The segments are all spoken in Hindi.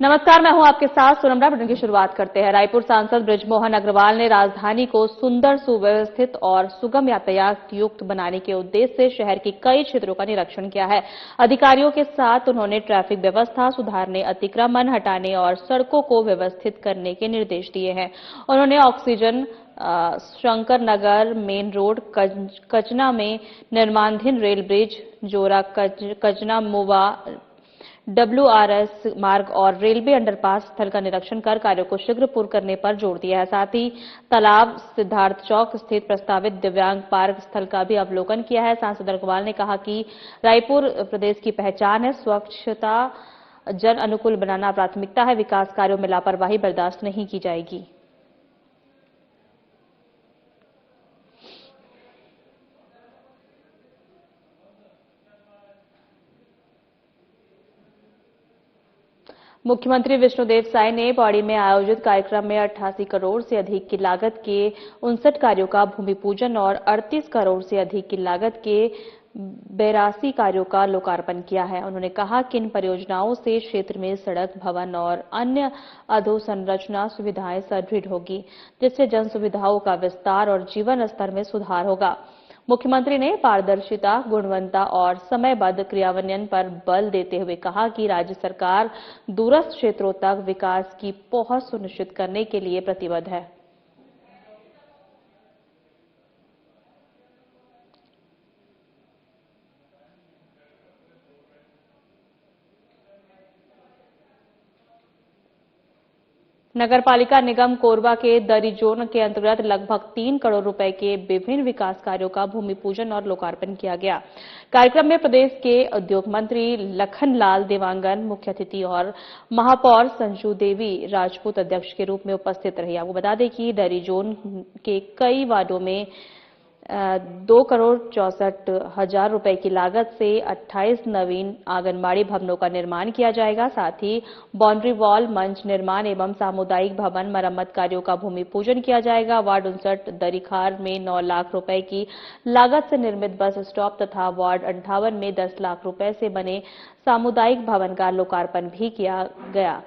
नमस्कार, मैं हूं आपके साथ सोनमरा। बुलेटिन की शुरुआत करते हैं। रायपुर सांसद बृजमोहन अग्रवाल ने राजधानी को सुंदर, सुव्यवस्थित और सुगम यातायात युक्त बनाने के उद्देश्य से शहर के कई क्षेत्रों का निरीक्षण किया है। अधिकारियों के साथ उन्होंने ट्रैफिक व्यवस्था सुधारने, अतिक्रमण हटाने और सड़कों को व्यवस्थित करने के निर्देश दिए हैं। उन्होंने oxygen Shankar Nagar main road, Kachna में निर्माणाधीन रेल ब्रिज, जोरा कचना मुवा WRS मार्ग और रेलवे अंडरपास स्थल का निरीक्षण कर कार्यों को शीघ्र पूर्ण करने पर जोर दिया है। साथ ही तालाब, सिद्धार्थ चौक स्थित प्रस्तावित दिव्यांग पार्क स्थल का भी अवलोकन किया है। सांसद अग्रवाल ने कहा कि रायपुर प्रदेश की पहचान है, स्वच्छता जन अनुकूल बनाना प्राथमिकता है। विकास कार्यों में लापरवाही बर्दाश्त नहीं की जाएगी। मुख्यमंत्री विष्णुदेव साय ने पौड़ी में आयोजित कार्यक्रम में 88 करोड़ से अधिक की लागत के 59 कार्यों का भूमि पूजन और 38 करोड़ से अधिक की लागत के 82 कार्यों का लोकार्पण किया है। उन्होंने कहा कि इन परियोजनाओं से क्षेत्र में सड़क, भवन और अन्य अधोसंरचना सुविधाएं सुदृढ़ होगी, जिससे जन सुविधाओं का विस्तार और जीवन स्तर में सुधार होगा। मुख्यमंत्री ने पारदर्शिता, गुणवत्ता और समयबद्ध क्रियान्वयन पर बल देते हुए कहा कि राज्य सरकार दूरस्थ क्षेत्रों तक विकास की पहुंच सुनिश्चित करने के लिए प्रतिबद्ध है। नगरपालिका निगम कोरबा के दरी जोन के अंतर्गत लगभग 3 करोड़ रुपए के विभिन्न विकास कार्यों का भूमि पूजन और लोकार्पण किया गया। कार्यक्रम में प्रदेश के उद्योग मंत्री लखनलाल देवांगन मुख्य अतिथि और महापौर संजू देवी राजपूत अध्यक्ष के रूप में उपस्थित रही। आपको बता दें कि दरी जोन के कई वार्डों में 2 करोड़ 64 हजार रुपए की लागत से 28 नवीन आंगनबाड़ी भवनों का निर्माण किया जाएगा। साथ ही बाउंड्री वॉल, मंच निर्माण एवं सामुदायिक भवन मरम्मत कार्यों का भूमि पूजन किया जाएगा। वार्ड 59 दरीखार में 9 लाख रुपए की लागत से निर्मित बस स्टॉप तथा वार्ड 58 में 10 लाख रुपए से बने सामुदायिक भवन का लोकार्पण भी किया गया।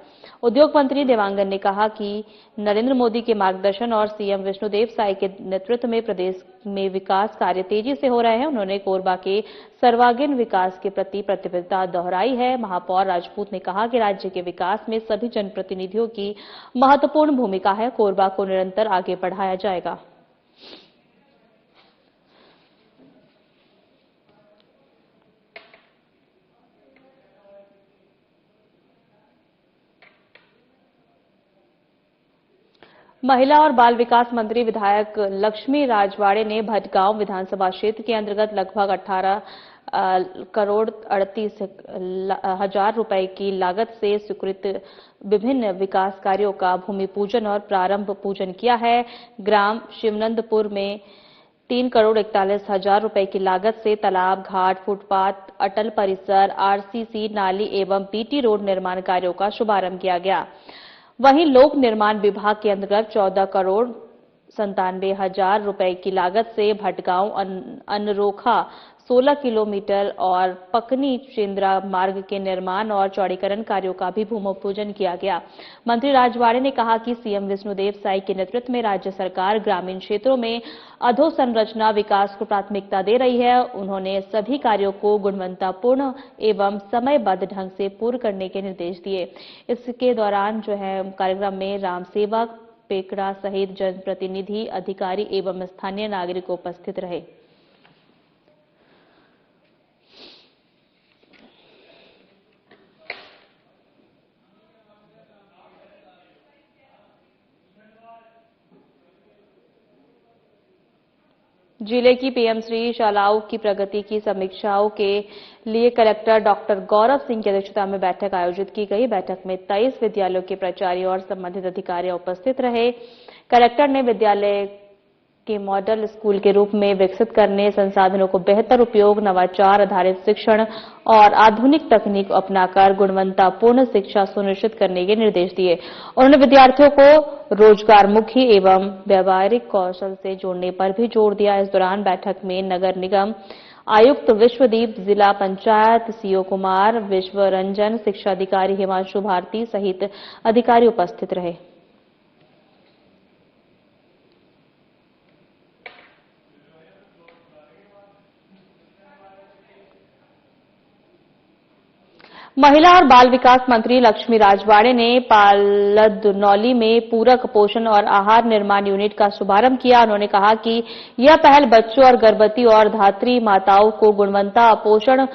उद्योग मंत्री देवांगन ने कहा कि नरेंद्र मोदी के मार्गदर्शन और सीएम विष्णुदेव साय के नेतृत्व में प्रदेश में विकास कार्य तेजी से हो रहे हैं। उन्होंने कोरबा के सर्वांगीण विकास के प्रति प्रतिबद्धता दोहराई है। महापौर राजपूत ने कहा कि राज्य के विकास में सभी जनप्रतिनिधियों की महत्वपूर्ण भूमिका है। कोरबा को निरंतर आगे बढ़ाया जाएगा। महिला और बाल विकास मंत्री विधायक लक्ष्मी राजवाड़े ने भटगांव विधानसभा क्षेत्र के अंतर्गत लगभग 18 करोड़ 38 हजार रुपए की लागत से स्वीकृत विभिन्न विकास कार्यों का भूमि पूजन और प्रारंभ पूजन किया है। ग्राम शिवनंदपुर में 3 करोड़ 41 हजार रुपए की लागत से तालाब, घाट, फुटपाथ, अटल परिसर, RCC नाली एवं BT रोड निर्माण कार्यों का शुभारंभ किया गया। वहीं लोक निर्माण विभाग के अंतर्गत 14 करोड़ 97 हजार रुपए की लागत से भटगांव अनरोखा 16 किलोमीटर और पकनी चेंद्रा मार्ग के निर्माण और चौड़ीकरण कार्यों का भी भूमि पूजन किया गया। मंत्री राजवाड़े ने कहा कि सीएम विष्णुदेव साय के नेतृत्व में राज्य सरकार ग्रामीण क्षेत्रों में अधोसंरचना विकास को प्राथमिकता दे रही है। उन्होंने सभी कार्यों को गुणवत्तापूर्ण एवं समयबद्ध ढंग से पूर्ण करने के निर्देश दिए। इसके दौरान कार्यक्रम में राम सेवक, पेकड़ा सहित जनप्रतिनिधि, अधिकारी एवं स्थानीय नागरिक उपस्थित रहे। जिले की पीएमश्री शालाओं की प्रगति की समीक्षाओं के लिए कलेक्टर डॉक्टर गौरव सिंह की अध्यक्षता में बैठक आयोजित की गई। बैठक में 23 विद्यालयों के प्राचार्य और संबंधित अधिकारी उपस्थित रहे। कलेक्टर ने विद्यालय के मॉडल स्कूल के रूप में विकसित करने, संसाधनों को बेहतर उपयोग, नवाचार आधारित शिक्षण और आधुनिक तकनीक अपनाकर गुणवत्तापूर्ण शिक्षा सुनिश्चित करने के निर्देश दिए। उन्होंने विद्यार्थियों को रोजगारमुखी एवं व्यावहारिक कौशल से जोड़ने पर भी जोर दिया। इस दौरान बैठक में नगर निगम आयुक्त विश्वदीप, जिला पंचायत सीओ कुमार, विश्व रंजन, शिक्षा अधिकारी हिमांशु भारती सहित अधिकारी उपस्थित रहे। महिला और बाल विकास मंत्री लक्ष्मी राजवाड़े ने पालदनौली में पूरक पोषण और आहार निर्माण यूनिट का शुभारंभ किया। उन्होंने कहा कि यह पहल बच्चों और गर्भवती और धात्री माताओं को गुणवत्ता पोषण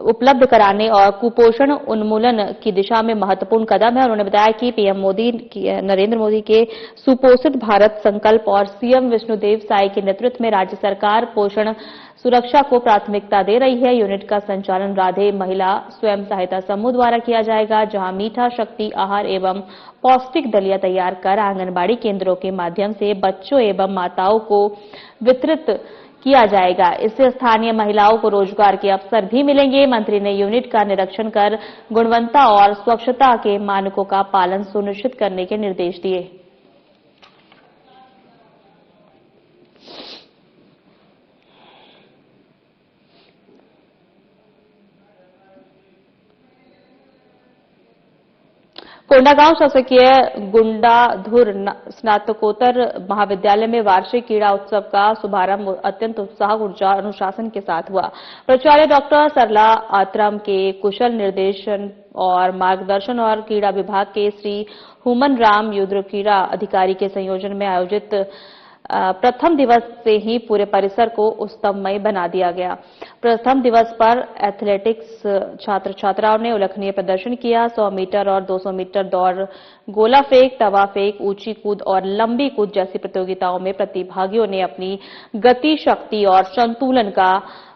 उपलब्ध कराने और कुपोषण उन्मूलन की दिशा में महत्वपूर्ण कदम है। उन्होंने बताया कि पीएम नरेंद्र मोदी के सुपोषित भारत संकल्प और सीएम विष्णुदेव साय के नेतृत्व में राज्य सरकार पोषण सुरक्षा को प्राथमिकता दे रही है। यूनिट का संचालन राधे महिला स्वयं सहायता समूह द्वारा किया जाएगा, जहां मीठा शक्ति आहार एवं पौष्टिक दलिया तैयार कर आंगनबाड़ी केंद्रों के माध्यम से बच्चों एवं माताओं को वितरित किया जाएगा। इससे स्थानीय महिलाओं को रोजगार के अवसर भी मिलेंगे। मंत्री ने यूनिट का निरीक्षण कर गुणवत्ता और स्वच्छता के मानकों का पालन सुनिश्चित करने के निर्देश दिए। कोंडागांव शासकीय गुंडाधुर स्नातकोत्तर महाविद्यालय में वार्षिक क्रीड़ा उत्सव का शुभारंभ अत्यंत उत्साह ऊर्जा अनुशासन के साथ हुआ। प्राचार्य डॉक्टर सरला आत्रम के कुशल निर्देशन और मार्गदर्शन और क्रीड़ा विभाग के श्री हुमन राम युद्र क्रीड़ा अधिकारी के संयोजन में आयोजित प्रथम दिवस से ही पूरे परिसर को उत्सवमय बना दिया गया। प्रथम दिवस पर एथलेटिक्स छात्र छात्राओं ने उल्लेखनीय प्रदर्शन किया। 100 मीटर और 200 मीटर दौड़, गोला फेंक, तवा फेंक, ऊंची कूद और लंबी कूद जैसी प्रतियोगिताओं में प्रतिभागियों ने अपनी गति, शक्ति और संतुलन का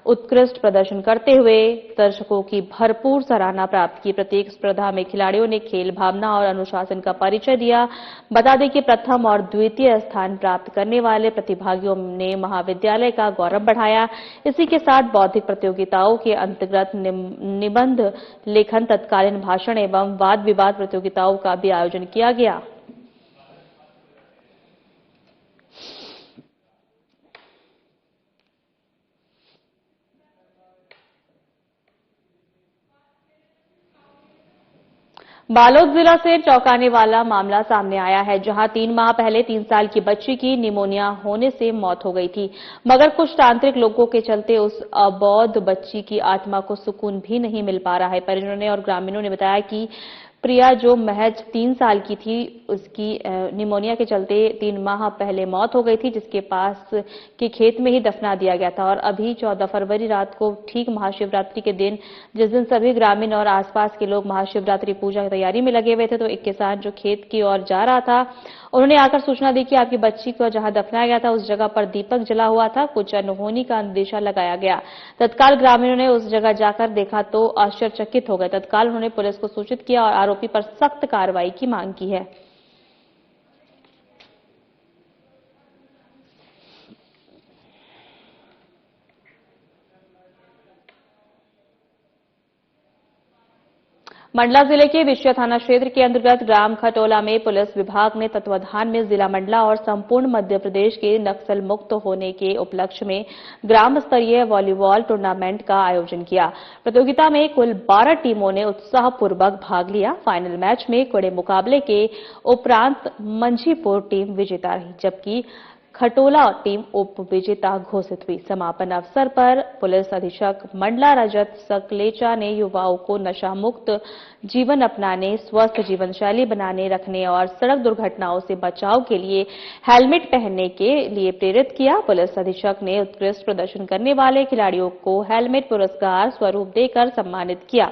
उत्कृष्ट प्रदर्शन करते हुए दर्शकों की भरपूर सराहना प्राप्त की। प्रत्येक स्पर्धा में खिलाड़ियों ने खेल भावना और अनुशासन का परिचय दिया। बता दें कि प्रथम और द्वितीय स्थान प्राप्त करने वाले प्रतिभागियों ने महाविद्यालय का गौरव बढ़ाया। इसी के साथ बौद्धिक प्रतियोगिताओं के अंतर्गत निबंध लेखन, तत्कालीन भाषण एवं वाद विवाद प्रतियोगिताओं का भी आयोजन किया गया। बालोद जिला से चौंकाने वाला मामला सामने आया है, जहां 3 माह पहले 3 साल की बच्ची की निमोनिया होने से मौत हो गई थी, मगर कुछ तांत्रिक लोगों के चलते उस अबोध बच्ची की आत्मा को सुकून भी नहीं मिल पा रहा है। परिजनों ने और ग्रामीणों ने बताया कि प्रिया, जो महज 3 साल की थी, उसकी निमोनिया के चलते 3 माह पहले मौत हो गई थी, जिसके पास के खेत में ही दफना दिया गया था। और अभी 14 फरवरी रात को ठीक महाशिवरात्रि के दिन, जिस दिन सभी ग्रामीण और आसपास के लोग महाशिवरात्रि पूजा की तैयारी में लगे हुए थे, तो एक किसान जो खेत की ओर जा रहा था, उन्होंने आकर सूचना दी कि आपकी बच्ची को जहां दफनाया गया था उस जगह पर दीपक जला हुआ था। कुछ अनहोनी का अंदेशा लगाया गया। तत्काल ग्रामीणों ने उस जगह जाकर देखा तो आश्चर्यचकित हो गए। तत्काल उन्होंने पुलिस को सूचित किया और आरोपी पर सख्त कार्रवाई की मांग की है। मंडला जिले के विश्व थाना क्षेत्र के अंतर्गत ग्राम खटोला में पुलिस विभाग ने तत्वाधान में जिला मंडला और संपूर्ण मध्य प्रदेश के नक्सल मुक्त होने के उपलक्ष्य में ग्राम स्तरीय वॉलीबॉल टूर्नामेंट का आयोजन किया। प्रतियोगिता में कुल 12 टीमों ने उत्साहपूर्वक भाग लिया। फाइनल मैच में कड़े मुकाबले के उपरांत मंझीपुर टीम विजेता रही, जबकि खटोला टीम उप विजेता घोषित हुई। समापन अवसर पर पुलिस अधीक्षक मंडला रजत सकलेचा ने युवाओं को नशा मुक्त जीवन अपनाने, स्वस्थ जीवन शैली बनाने रखने और सड़क दुर्घटनाओं से बचाव के लिए हेलमेट पहनने के लिए प्रेरित किया। पुलिस अधीक्षक ने उत्कृष्ट प्रदर्शन करने वाले खिलाड़ियों को हेलमेट पुरस्कार स्वरूप देकर सम्मानित किया।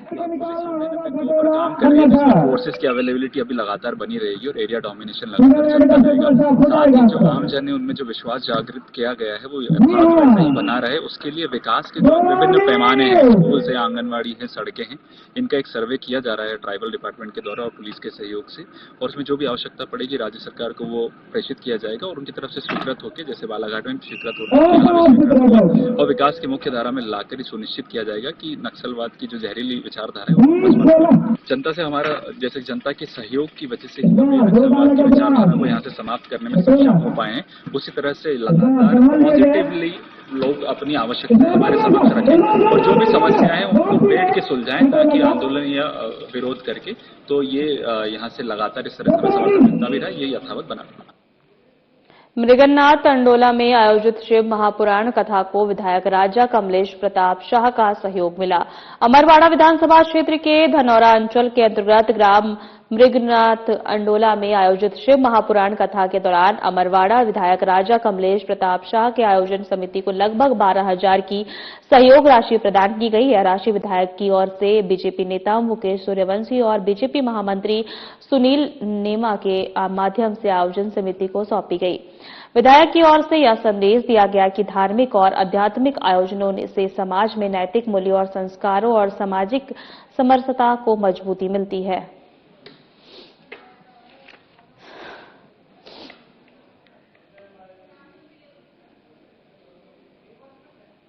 पोजीशन में बिंदुओं पर काम कर रही है, जिसमें फोर्सेस की अवेलेबिलिटी अभी लगातार बनी रहेगी और एरिया डोमिनेशन लगातार चलता रहेगा। साथ ही जो आम जन है उनमें जो विश्वास जागृत किया गया है वो यथावत वैसा ही बना रहे, उसके लिए विकास के जो विभिन्न पैमाने हैं, स्कूल है, आंगनबाड़ी है, सड़कें हैं, इनका एक सर्वे किया जा रहा है ट्राइबल डिपार्टमेंट के द्वारा और पुलिस के सहयोग से, और उसमें जो भी आवश्यकता पड़ेगी राज्य सरकार को वो प्रेषित किया जाएगा और उनकी तरफ से स्वीकृत होकर, जैसे बालाघाट में स्वीकृत हो रहा है, और विकास की मुख्य धारा में लाकर ही सुनिश्चित किया जाएगा कि नक्सलवाद की जो जहरीली विचारधारा है वो वापस बंद। जनता से हमारा, जैसे जनता के सहयोग की वजह से नक्सलवाद की विचारधारा को यहाँ से समाप्त करने में सक्षम हो पाए हैं, उसी तरह से लगातार पॉजिटिवली लोग अपनी आवश्यकता हमारे समक्ष रखें और जो भी समस्याएं हैं उनको बैठ के सुलझाएं, ताकि आंदोलन या विरोध करके तो ये यहाँ से लगातार इस तरह से समर्थन मिलता भी रहा, ये यथावत बना रहा। मृगन्नाथ अंडोला में आयोजित शिव महापुराण कथा को विधायक राजा कमलेश प्रताप शाह का सहयोग मिला। अमरवाड़ा विधानसभा क्षेत्र के धनौरा अंचल के अंतर्गत ग्राम मृगन्नाथ अंडोला में आयोजित शिव महापुराण कथा के दौरान अमरवाड़ा विधायक राजा कमलेश प्रताप शाह के आयोजन समिति को लगभग 12,000 की सहयोग राशि प्रदान की गई। यह राशि विधायक की ओर से बीजेपी नेता मुकेश सूर्यवंशी और बीजेपी महामंत्री सुनील नेमा के माध्यम से आयोजन समिति को सौंपी गई। विधायक की ओर से यह संदेश दिया गया कि धार्मिक और आध्यात्मिक आयोजनों से समाज में नैतिक मूल्यों और संस्कारों और सामाजिक समरसता को मजबूती मिलती है।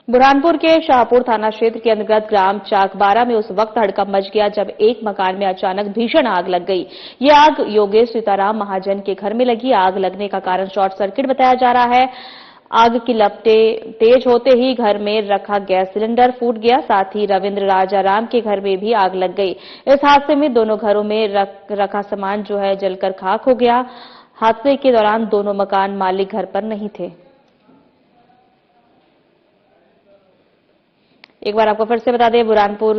बुरहानपुर के शाहपुर थाना क्षेत्र के अंतर्गत ग्राम चाकबारा में उस वक्त हड़कंप मच गया जब एक मकान में अचानक भीषण आग लग गई। ये आग योगेश सीताराम महाजन के घर में लगी। आग लगने का कारण शॉर्ट सर्किट बताया जा रहा है। आग की लपटें तेज होते ही घर में रखा गैस सिलेंडर फूट गया। साथ ही रविंद्र राजाराम के घर में भी आग लग गई। इस हादसे में दोनों घरों में रखा सामान जो है जलकर खाक हो गया। हादसे के दौरान दोनों मकान मालिक घर पर नहीं थे। एक बार आपको फिर से बता दें, बुरहानपुर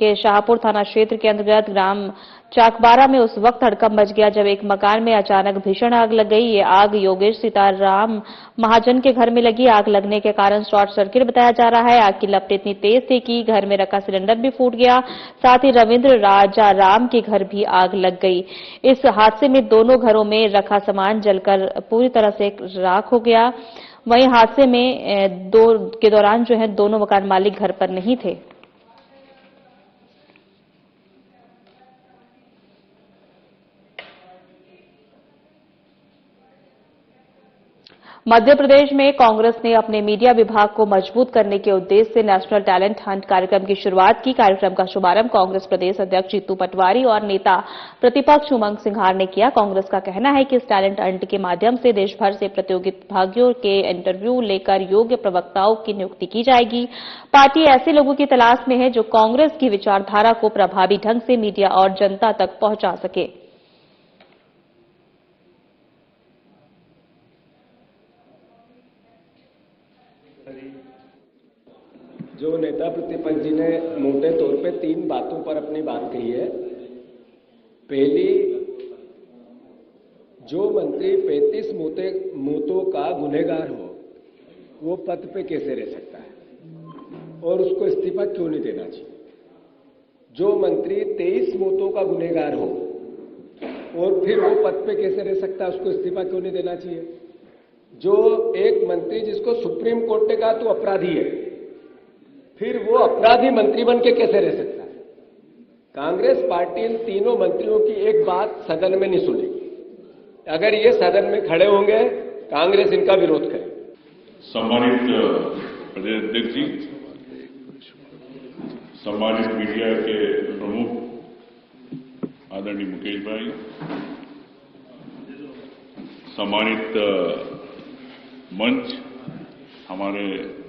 के शाहपुर थाना क्षेत्र के अंतर्गत ग्राम चाकबारा में उस वक्त हड़कंप मच गया जब एक मकान में अचानक भीषण आग लग गई। ये आग योगेश सीताराम महाजन के घर में लगी। आग लगने के कारण शॉर्ट सर्किट बताया जा रहा है। आग की लपटें इतनी तेज थी कि घर में रखा सिलेंडर भी फूट गया। साथ ही रविंद्र राजाराम के घर भी आग लग गई। इस हादसे में दोनों घरों में रखा सामान जलकर पूरी तरह से राख हो गया। वहीं हादसे में के दौरान जो है दोनों मकान मालिक घर पर नहीं थे। मध्य प्रदेश में कांग्रेस ने अपने मीडिया विभाग को मजबूत करने के उद्देश्य से नेशनल टैलेंट हंट कार्यक्रम की शुरुआत की। कार्यक्रम का शुभारंभ कांग्रेस प्रदेश अध्यक्ष जीतू पटवारी और नेता प्रतिपक्ष उमंग सिंघार ने किया। कांग्रेस का कहना है कि इस टैलेंट हंट के माध्यम से देश भर से प्रतियोगिताओं के इंटरव्यू लेकर योग्य प्रवक्ताओं की नियुक्ति की जाएगी। पार्टी ऐसे लोगों की तलाश में है जो कांग्रेस की विचारधारा को प्रभावी ढंग से मीडिया और जनता तक पहुंचा सके। जो नेता प्रतिपक्ष जी ने मोटे तौर पे 3 बातों पर अपनी बात कही है। पहली, जो मंत्री 35 मौतों का गुनहगार हो वो पद पे कैसे रह सकता है और उसको इस्तीफा क्यों नहीं देना चाहिए। जो मंत्री 23 मौतों का गुनहगार हो और फिर वो पद पे कैसे रह सकता है, उसको इस्तीफा क्यों नहीं देना चाहिए। जो एक मंत्री जिसको सुप्रीम कोर्ट ने कहा तू अपराधी है, फिर वो अपराधी मंत्री बन के कैसे रह सकता है। कांग्रेस पार्टी इन तीनों मंत्रियों की एक बात सदन में नहीं सुनेगी। अगर ये सदन में खड़े होंगे, कांग्रेस इनका विरोध करे। सम्मानित प्रदेश अध्यक्ष जी, सम्मानित मीडिया के प्रमुख आदरणीय मुकेश भाई, सम्मानित मंच, हमारे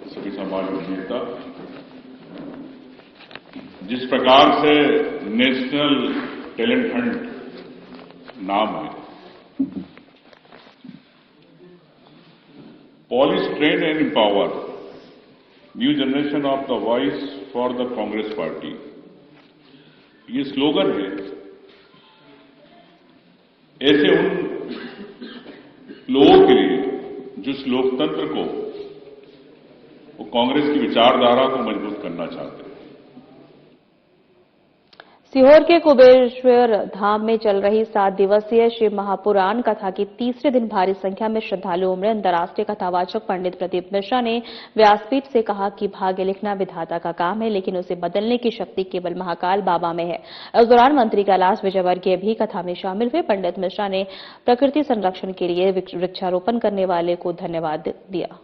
सभी सामाजिक नेता, जिस प्रकार से नेशनल टैलेंट हंट नाम है, polish, train and empower new generation of the voice for the Congress party, ये स्लोगन है। ऐसे उन लोगों के लिए जो इस लोकतंत्र को, वो कांग्रेस की विचारधारा को मजबूत करना चाहते हैं। सीहोर के कुबेरेश्वर धाम में चल रही 7 दिवसीय शिव महापुराण कथा की तीसरे दिन भारी संख्या में श्रद्धालु उमड़े। अंतर्राष्ट्रीय कथावाचक पंडित प्रदीप मिश्रा ने व्यासपीठ से कहा कि भाग्य लिखना विधाता का काम है, लेकिन उसे बदलने की शक्ति केवल महाकाल बाबा में है। इस दौरान मंत्री कैलाश विजयवर्गीय भी कथा में शामिल हुए। पंडित मिश्रा ने प्रकृति संरक्षण के लिए वृक्षारोपण करने वाले को धन्यवाद दिया।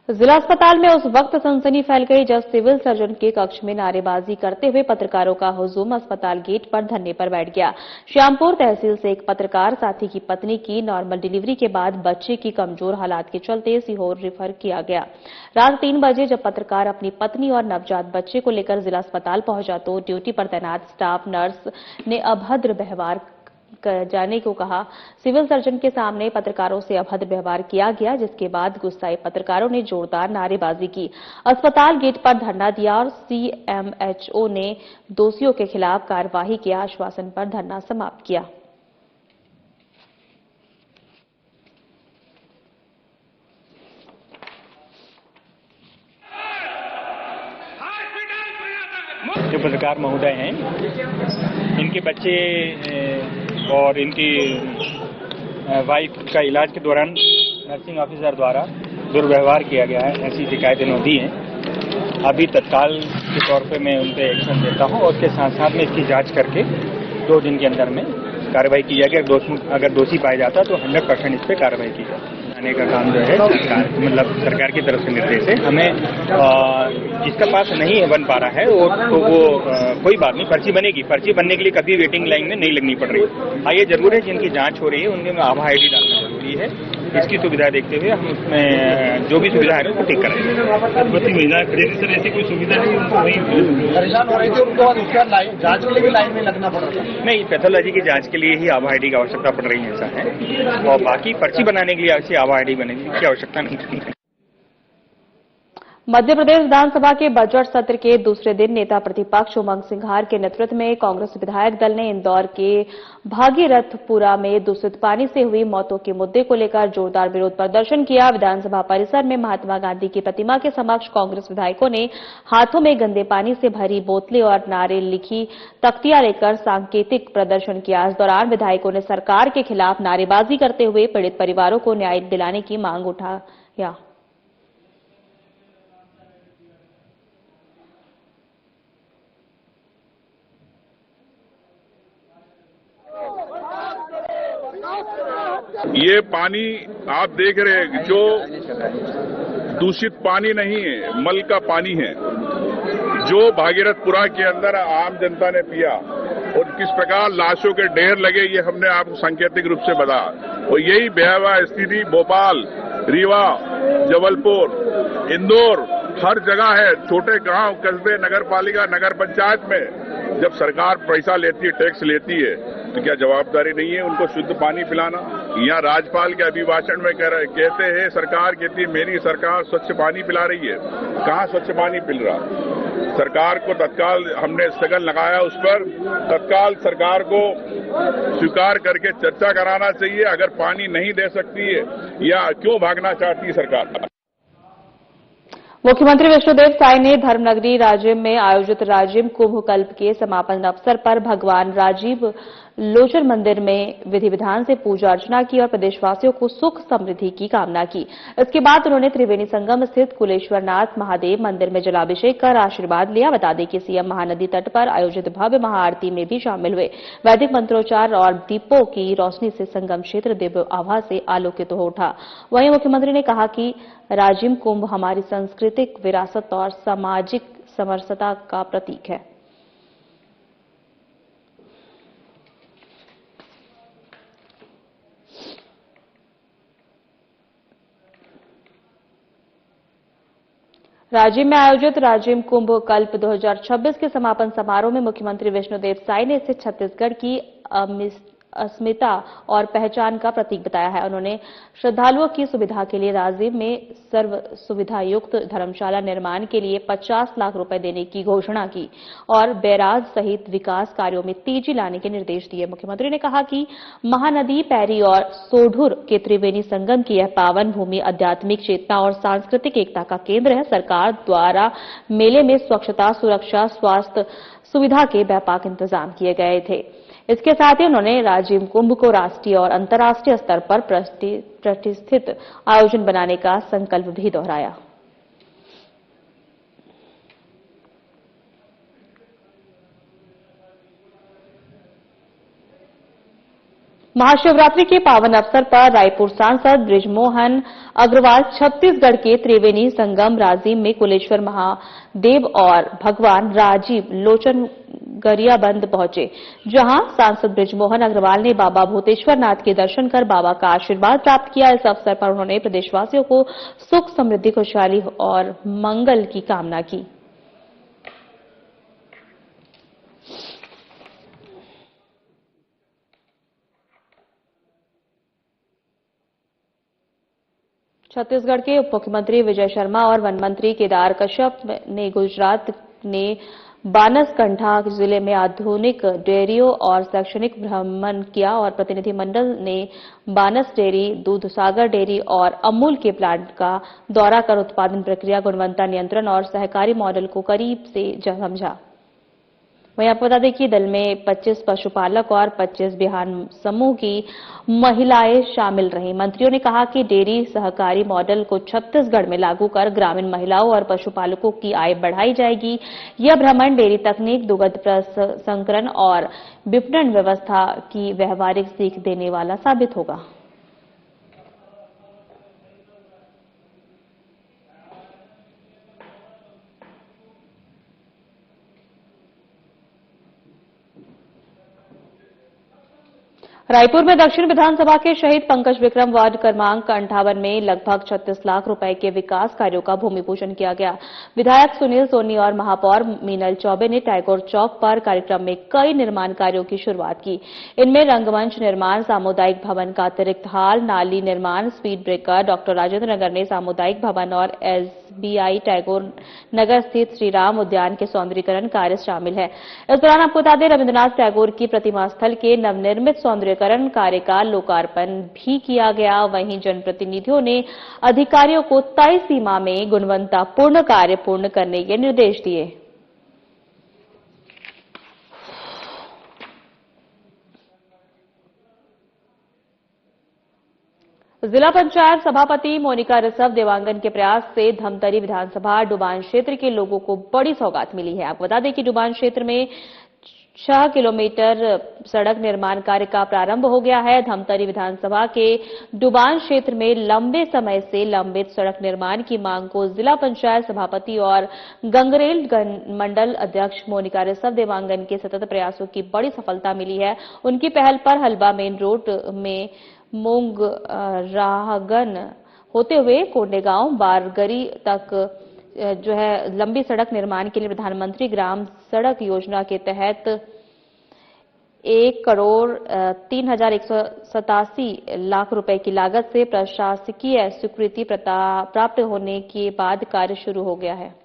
जिला अस्पताल में उस वक्त सनसनी फैल गई जब सिविल सर्जन के कक्ष में नारेबाजी करते हुए पत्रकारों का हुजूम अस्पताल गेट पर धरने पर बैठ गया। श्यामपुर तहसील से एक पत्रकार साथी की पत्नी की नॉर्मल डिलीवरी के बाद बच्चे की कमजोर हालात के चलते सीहोर रेफर किया गया। रात 3 बजे जब पत्रकार अपनी पत्नी और नवजात बच्चे को लेकर जिला अस्पताल पहुंचा तो ड्यूटी पर तैनात स्टाफ नर्स ने अभद्र व्यवहार जाने को कहा। सिविल सर्जन के सामने पत्रकारों से अभद्र व्यवहार किया गया, जिसके बाद गुस्साए पत्रकारों ने जोरदार नारेबाजी की। अस्पताल गेट पर धरना दिया और सीएमएचओ ने दोषियों के खिलाफ कार्रवाई के आश्वासन पर धरना समाप्त किया। जो पत्रकार महोदय हैं, इनके बच्चे और इनकी वाइफ का इलाज के दौरान नर्सिंग ऑफिसर द्वारा दुर्व्यवहार किया गया है, ऐसी शिकायतें नोंदी हैं। अभी तत्काल के तौर पे मैं उन पे एक्शन देता हूं और उसके साथ साथ में इसकी जांच करके 2 दिन के अंदर में कार्रवाई की जाएगी। अगर दोषी पाया जाता तो 100% इस पे कार्रवाई की जाए। आने का काम जो है सरकार की तरफ से निर्देश है। हमें जिसका पास नहीं बन पा रहा है तो वो कोई बात नहीं, पर्ची बनेगी। पर्ची बनने के लिए कभी वेटिंग लाइन में नहीं लगनी पड़ रही। हाँ, ये जरूर है जिनकी जांच हो रही है उनमें आभा आईडी डालना जरूरी है। इसकी सुविधा देखते हुए हम उसमें जो भी सुविधा है उसको ठीक करेंगे। गर्भवती महिला खड़ी थी सर, ऐसी कोई सुविधा नहीं, उनको वहीं परेशान हो रही थी, उनको उसका जांच के लिए भी लाइन में लगना पड़ रहा था। नहीं, पैथोलॉजी की जांच के लिए ही आभा आईडी की आवश्यकता पड़ रही है, ऐसा है। और बाकी पर्ची बनाने के लिए ऐसी आभा आईडी बनने की आवश्यकता नहीं है। मध्य प्रदेश विधानसभा के बजट सत्र के दूसरे दिन नेता प्रतिपक्ष उमंग सिंघार के नेतृत्व में कांग्रेस विधायक दल ने इंदौर के भागीरथपुरा में दूषित पानी से हुई मौतों के मुद्दे को लेकर जोरदार विरोध प्रदर्शन किया। विधानसभा परिसर में महात्मा गांधी की प्रतिमा के समक्ष कांग्रेस विधायकों ने हाथों में गंदे पानी से भरी बोतलें और नारे लिखी तख्तियां लेकर सांकेतिक प्रदर्शन किया। इस दौरान विधायकों ने सरकार के खिलाफ नारेबाजी करते हुए पीड़ित परिवारों को न्याय दिलाने की मांग उठाया। ये पानी आप देख रहे हैं, जो दूषित पानी नहीं है, मल का पानी है, जो भागीरथपुरा के अंदर आम जनता ने पिया और किस प्रकार लाशों के ढेर लगे, ये हमने आपको सांकेतिक रूप से बताया। और यही भयावह स्थिति भोपाल, रीवा, जबलपुर, इंदौर, हर जगह है। छोटे गांव, कस्बे, नगर पालिका, नगर पंचायत में जब सरकार पैसा लेती है, टैक्स लेती है, तो क्या जवाबदारी नहीं है उनको शुद्ध पानी पिलाना? यहाँ राज्यपाल के अभिभाषण में कहते हैं, सरकार कहती है मेरी सरकार स्वच्छ पानी पिला रही है। कहाँ स्वच्छ पानी पिल रहा? सरकार को तत्काल हमने स्थगन लगाया, उस पर तत्काल सरकार को स्वीकार करके चर्चा कराना चाहिए। अगर पानी नहीं दे सकती है या क्यों भागना चाहती है सरकार? मुख्यमंत्री विष्णुदेव साय ने धर्मनगरी राजिम में आयोजित राजिम कुंभ कल्प के समापन अवसर पर भगवान राजीव लोचन मंदिर में विधि विधान से पूजा अर्चना की और प्रदेशवासियों को सुख समृद्धि की कामना की। इसके बाद उन्होंने त्रिवेणी संगम स्थित कुलेश्वरनाथ महादेव मंदिर में जलाभिषेक कर आशीर्वाद लिया। बता दें कि सीएम महानदी तट पर आयोजित भव्य महाआरती में भी शामिल हुए। वैदिक मंत्रोच्चार और दीपों की रोशनी से संगम क्षेत्र दिव्य आभा से आलोकित हो उठा। वहीं मुख्यमंत्री ने कहा कि राजिम कुंभ हमारी सांस्कृतिक विरासत और सामाजिक समरसता का प्रतीक है। राजिम में आयोजित राजिम कुंभ कल्प 2026 के समापन समारोह में मुख्यमंत्री विष्णुदेव साय ने इसे छत्तीसगढ़ की अस्मिता और पहचान का प्रतीक बताया है। उन्होंने श्रद्धालुओं की सुविधा के लिए राजीव में सर्व सुविधा युक्त धर्मशाला निर्माण के लिए 50 लाख रुपए देने की घोषणा की और बैराज सहित विकास कार्यों में तेजी लाने के निर्देश दिए। मुख्यमंत्री ने कहा कि महानदी, पैरी और सोढुर के त्रिवेणी संगम की यह पावन भूमि आध्यात्मिक चेतना और सांस्कृतिक एकता का केंद्र है। सरकार द्वारा मेले में स्वच्छता, सुरक्षा, स्वास्थ्य सुविधा के व्यापक इंतजाम किए गए थे। इसके साथ ही उन्होंने राजिम कुंभ को राष्ट्रीय और अंतर्राष्ट्रीय स्तर पर प्रतिष्ठित आयोजन बनाने का संकल्प भी दोहराया। महाशिवरात्रि के पावन अवसर पर रायपुर सांसद बृजमोहन अग्रवाल छत्तीसगढ़ के त्रिवेणी संगम राजिम में कुलेश्वर महादेव और भगवान राजीव लोचन गरियाबंद पहुंचे, जहां सांसद बृजमोहन अग्रवाल ने बाबा भूतेश्वर नाथ के दर्शन कर बाबा का आशीर्वाद प्राप्त किया। इस अवसर पर उन्होंने प्रदेशवासियों को सुख, समृद्धि, खुशहाली और मंगल की कामना की। छत्तीसगढ़ के उप मुख्यमंत्री विजय शर्मा और वन मंत्री केदार कश्यप ने गुजरात ने बानसकंठा जिले में आधुनिक डेयरियों और शैक्षणिक भ्रमण किया और प्रतिनिधिमंडल ने बानस डेयरी, दूधसागर डेयरी और अमूल के प्लांट का दौरा कर उत्पादन प्रक्रिया, गुणवत्ता नियंत्रण और सहकारी मॉडल को करीब से समझा। वहीं आपको बता दें कि दल में 25 पशुपालक और 25 बिहान समूह की महिलाएं शामिल रहीं। मंत्रियों ने कहा कि डेयरी सहकारी मॉडल को छत्तीसगढ़ में लागू कर ग्रामीण महिलाओं और पशुपालकों की आय बढ़ाई जाएगी। यह भ्रमण डेयरी तकनीक, दुग्ध प्रसंस्करण और विपणन व्यवस्था की व्यवहारिक सीख देने वाला साबित होगा। रायपुर में दक्षिण विधानसभा के शहीद पंकज विक्रम वार्ड क्रमांक 58 में लगभग 36 लाख रुपए के विकास कार्यों का भूमि पूजन किया गया। विधायक सुनील सोनी और महापौर मीनल चौबे ने टैगोर चौक पर कार्यक्रम में कई निर्माण कार्यों की शुरुआत की। इनमें रंगमंच निर्माण, सामुदायिक भवन का अतिरिक्त हाल, नाली निर्माण, speed breaker, doctor Rajendra Nagar में सामुदायिक भवन और SBI टैगोर नगर स्थित श्रीराम उद्यान के सौंदर्यीकरण कार्य शामिल है। इस दौरान आपको बता दें, रविन्द्रनाथ टैगोर की प्रतिमा स्थल के नवनिर्मित सौंदर्यीकरण कार्य का लोकार्पण भी किया गया। वहीं जनप्रतिनिधियों ने अधिकारियों को तय सीमा में गुणवत्तापूर्ण कार्य पूर्ण करने के निर्देश दिए। जिला पंचायत सभापति मोनिका ऋषभ देवांगन के प्रयास से धमतरी विधानसभा डुबान क्षेत्र के लोगों को बड़ी सौगात मिली है। आपको बता दें कि डुबान क्षेत्र में 6 किलोमीटर सड़क निर्माण कार्य का प्रारंभ हो गया है। धमतरी विधानसभा के डुबान क्षेत्र में लंबे समय से लंबित सड़क निर्माण की मांग को जिला पंचायत सभापति और गंगरेल मंडल अध्यक्ष मोनिका ऋषभ देवांगन के सतत प्रयासों की बड़ी सफलता मिली है। उनकी पहल पर हलबा मेन रोड में मूंग राहगन होते हुए कोंडेगांव बारगरी तक जो है लंबी सड़क निर्माण के लिए प्रधानमंत्री ग्राम सड़क योजना के तहत 1,03,187 लाख रुपए की लागत से प्रशासकीय स्वीकृति प्राप्त होने के बाद कार्य शुरू हो गया है।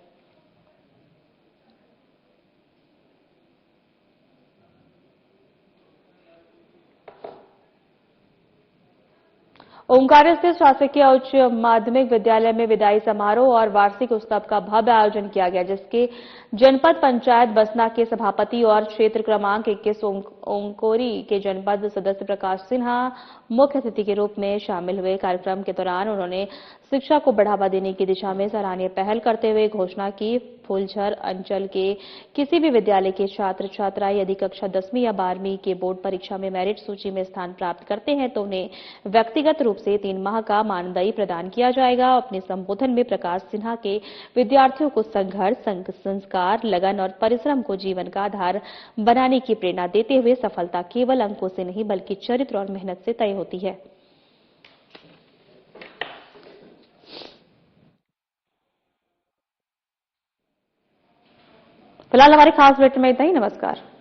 ओंकारेश्वर स्थित शासकीय उच्च माध्यमिक विद्यालय में विदाई समारोह और वार्षिक उत्सव का भव्य आयोजन किया गया, जिसके जनपद पंचायत बसना के सभापति और क्षेत्र क्रमांक 21 ओंकोरी के जनपद सदस्य प्रकाश सिन्हा मुख्य अतिथि के रूप में शामिल हुए। कार्यक्रम के दौरान उन्होंने शिक्षा को बढ़ावा देने की दिशा में सराहनीय पहल करते हुए घोषणा की, फूलझर अंचल के किसी भी विद्यालय के छात्र छात्राएं यदि कक्षा 10वीं या 12वीं के बोर्ड परीक्षा में मेरिट सूची में स्थान प्राप्त करते हैं तो उन्हें व्यक्तिगत रूप से 3 माह का मानदेय प्रदान किया जाएगा। अपने संबोधन में प्रकाश सिन्हा के विद्यार्थियों को संघर्ष, संस्कार, लगन और परिश्रम को जीवन का आधार बनाने की प्रेरणा देते हुए सफलता केवल अंकों से नहीं बल्कि चरित्र और मेहनत से तय होती है। फिलहाल हमारे खास बुलेटिन में इतना ही। नमस्कार।